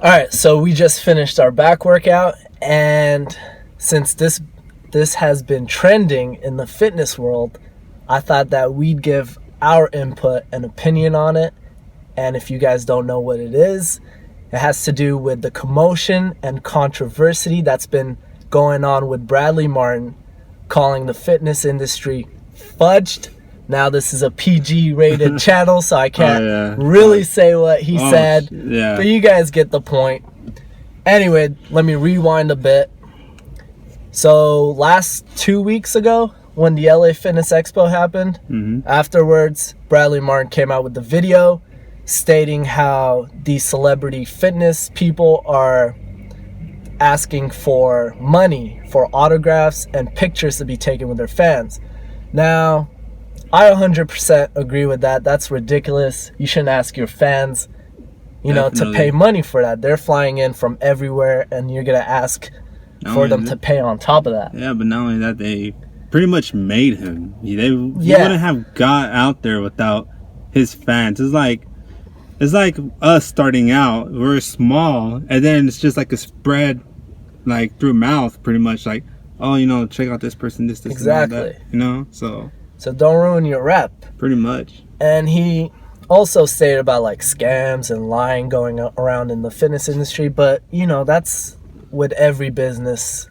All right, so we just finished our back workout, and since this has been trending in the fitness world, I thought that we'd give our input and opinion on it. And if you guys don't know what it is, it has to do with the commotion and controversy that's been going on with Bradley Martyn calling the fitness industry fudged. Now, this is a PG-rated channel, so I can't really say what he said. Yeah. But you guys get the point. Anyway, let me rewind a bit. So, last 2 weeks ago, when the LA Fitness Expo happened, afterwards, Bradley Martyn came out with the video stating how these celebrity fitness people are asking for money for autographs and pictures to be taken with their fans. Now, I 100% agree with that. That's ridiculous. You shouldn't ask your fans, to pay money for that. They're flying in from everywhere, and you're going to ask for them to pay on top of that. Yeah, but not only that, they pretty much made him. He wouldn't have got out there without his fans. It's like us starting out. We're small, and then it's just like a spread, like through mouth, pretty much. Like, oh, check out this person, this, exactly. And all that, So don't ruin your rep. Pretty much. And he also stated about like scams and lying going around in the fitness industry, but that's with every business.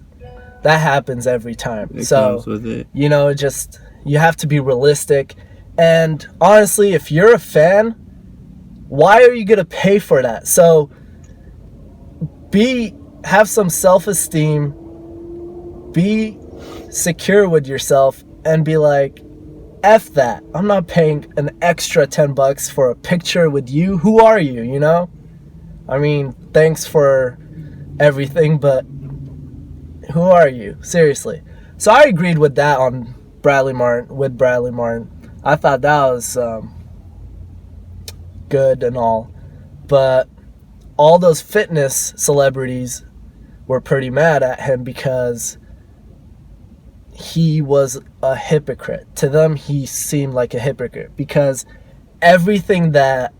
That happens every time. It comes with it. You have to be realistic. And honestly, if you're a fan, why are you going to pay for that? So have some self-esteem, be secure with yourself, and be like, F that. I'm not paying an extra $10 for a picture with you. Who are you, I mean, thanks for everything, but who are you? Seriously. So I agreed with that on Bradley Martyn. I thought that was good and all. But all those fitness celebrities were pretty mad at him because he was a hypocrite. To them, he seemed like a hypocrite because everything that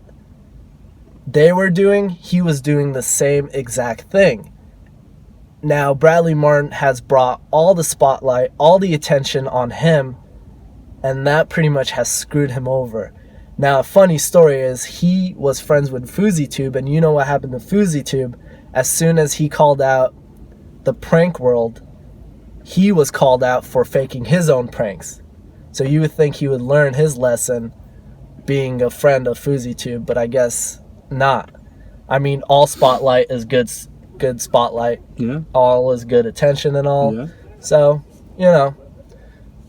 they were doing, he was doing the same exact thing. Now, Bradley Martyn has brought all the spotlight, all the attention on him, and that pretty much has screwed him over. Now, a funny story is he was friends with FouseyTube, and you know what happened to FouseyTube? As soon as he called out the prank world, he was called out for faking his own pranks. So you would think he would learn his lesson being a friend of FouseyTube, but I guess not. I mean, all spotlight is good spotlight. Yeah. All is good attention and all. Yeah. So,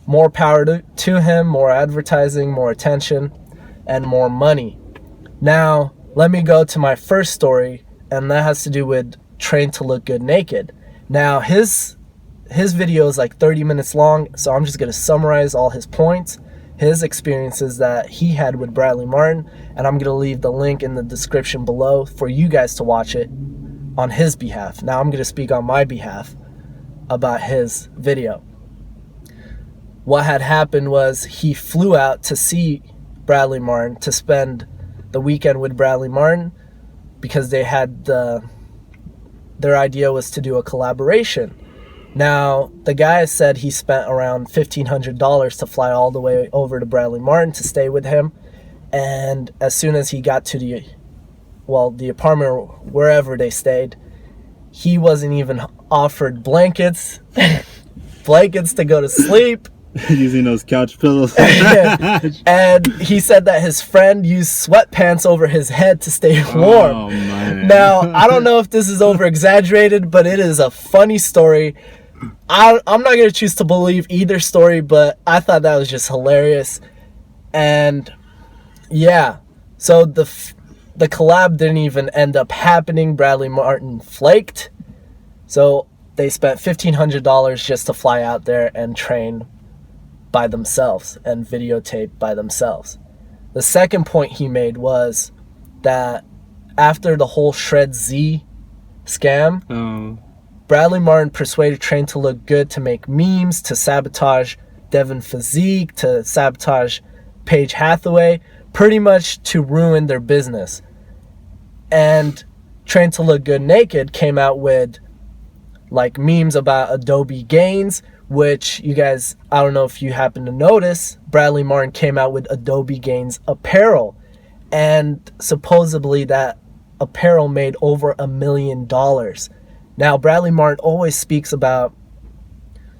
more power to him, more advertising, more attention, and more money. Now, let me go to my first story, and that has to do with Train to Look Good Naked. Now, his video is like 30 minutes long, so I'm just going to summarize all his points, his experiences that he had with Bradley Martyn, and I'm going to leave the link in the description below for you guys to watch it on his behalf. Now I'm going to speak on my behalf about his video. What had happened was he flew out to see Bradley Martyn, to spend the weekend with Bradley Martyn, because they had their idea was to do a collaboration. Now, the guy said he spent around $1,500 to fly all the way over to Bradley Martyn to stay with him. And as soon as he got to the apartment, wherever they stayed, he wasn't even offered blankets to go to sleep. Using those couch pillows. And he said that his friend used sweatpants over his head to stay warm. Oh, man. Now, I don't know if this is over exaggerated, but it is a funny story. I'm not going to choose to believe either story, but I thought that was just hilarious. And yeah, so the collab didn't even end up happening. Bradley Martyn flaked. So they spent $1,500 just to fly out there and train by themselves and videotape by themselves. The second point he made was that after the whole Shred Z scam, Bradley Martyn persuaded Train to Look Good to make memes, to sabotage Devin Physique, to sabotage Paige Hathaway, pretty much to ruin their business. And Train to Look Good Naked came out with like memes about Adobe Gains, which you guys, I don't know if you happen to notice, Bradley Martyn came out with Adobe Gains apparel. And supposedly that apparel made over $1 million. Now, Bradley Martyn always speaks about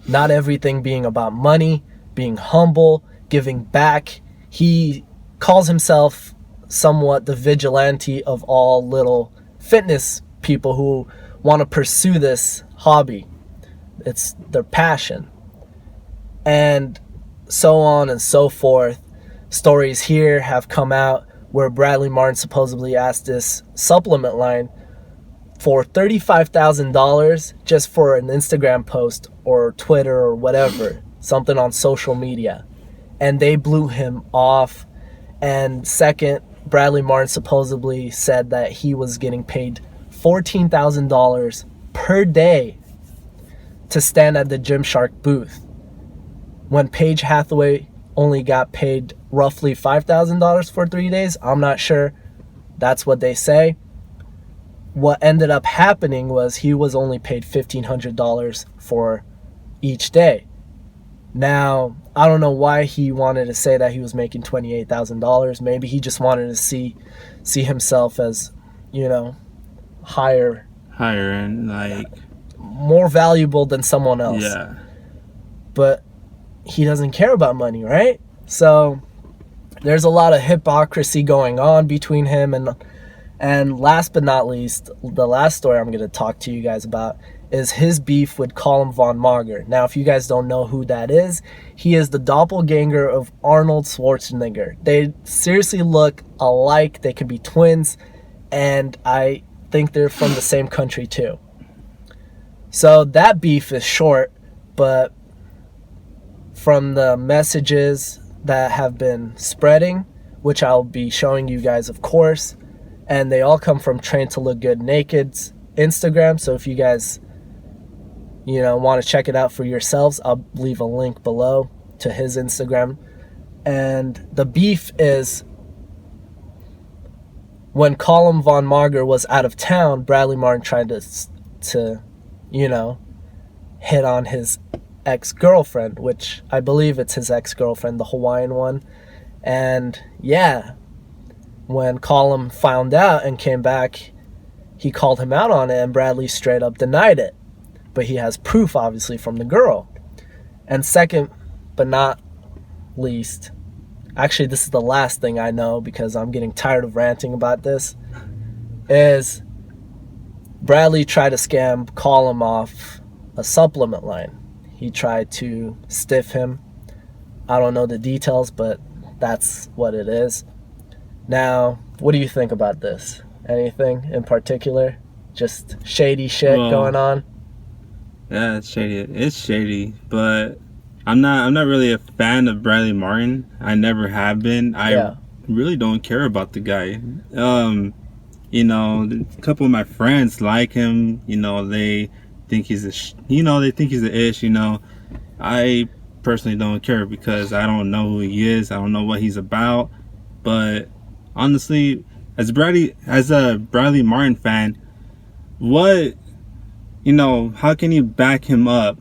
not everything being about money, being humble, giving back. He calls himself somewhat the vigilante of all little fitness people who want to pursue this hobby. It's their passion. And so on and so forth. Stories here have come out where Bradley Martyn supposedly asked this supplement line for $35,000 just for an Instagram post or Twitter or whatever, something on social media. And they blew him off. And second, Bradley Martyn supposedly said that he was getting paid $14,000 per day to stand at the Gymshark booth, when Paige Hathaway only got paid roughly $5,000 for 3 days. I'm not sure. That's what they say. What ended up happening was he was only paid $1,500 for each day. Now, I don't know why he wanted to say that he was making $28,000. Maybe he just wanted to see himself as, higher and like more valuable than someone else. Yeah. But he doesn't care about money, right? So there's a lot of hypocrisy going on between him and last but not least, the last story I'm going to talk to you guys about is his beef with Callum Von Moger. Now, if you guys don't know who that is, he is the doppelganger of Arnold Schwarzenegger. They seriously look alike. They could be twins, and I think they're from the same country too. So that beef is short, but from the messages that have been spreading, which I'll be showing you guys, of course, and they all come from Train to Look Good Naked's Instagram. So if you guys, want to check it out for yourselves, I'll leave a link below to his Instagram. And the beef is when Callum Von Moger was out of town, Bradley Martyn tried to hit on his ex-girlfriend, which I believe it's his ex-girlfriend, the Hawaiian one. And yeah, when Callum found out and came back, he called him out on it, and Bradley straight up denied it. But he has proof, obviously, from the girl. And second, but not least, actually this is the last thing I know because I'm getting tired of ranting about this, is Bradley tried to scam Callum off a supplement line. He tried to stiff him. I don't know the details, but that's what it is. Now, what do you think about this? Anything in particular? Just shady shit going on? Yeah, it's shady. It's shady, but I'm not really a fan of Bradley Martyn. I never have been. I really don't care about the guy. A couple of my friends like him. They think he's they think he's a ish. I personally don't care because I don't know who he is. I don't know what he's about. But honestly, as a Bradley Martyn fan, what how can you back him up?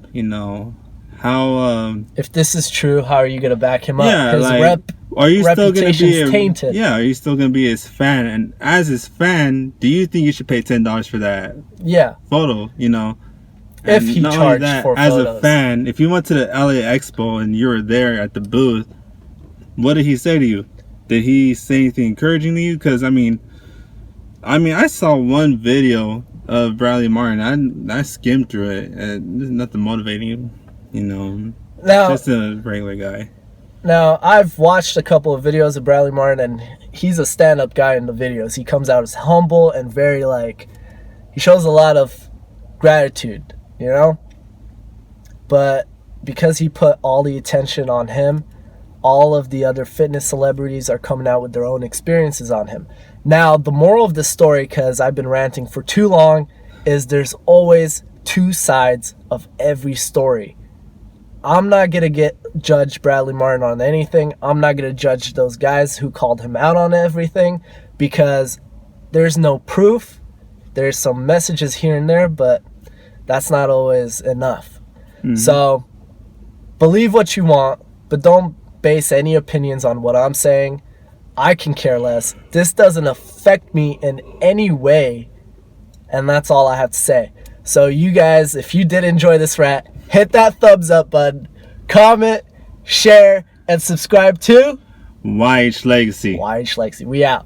How if this is true, how are you gonna back him up? Yeah, his are you still gonna be tainted? Yeah, are you still gonna be his fan? And as his fan, do you think you should pay $10 for that? Yeah. Photo, If he charged for as photos. a fan, if you went to the LA Expo and you were there at the booth, what did he say to you? Did he say anything encouraging to you? Because I saw one video of Bradley Martyn. I skimmed through it, and there's nothing motivating. Now, just a regular guy. Now, I've watched a couple of videos of Bradley Martyn, and he's a stand-up guy in the videos. He comes out as humble and very he shows a lot of gratitude, But because he put all the attention on him, all of the other fitness celebrities are coming out with their own experiences on him. Now, the moral of the story, because I've been ranting for too long, is there's always two sides of every story. I'm not going to judge Bradley Martyn on anything. I'm not going to judge those guys who called him out on everything because there's no proof. There's some messages here and there, but that's not always enough. So believe what you want, but don't base any opinions on what I'm saying. I can care less. This doesn't affect me in any way, and that's all I have to say. So you guys, if you did enjoy this rant, hit that thumbs up button, comment, share, and subscribe to YH Legacy. YH Legacy. We out.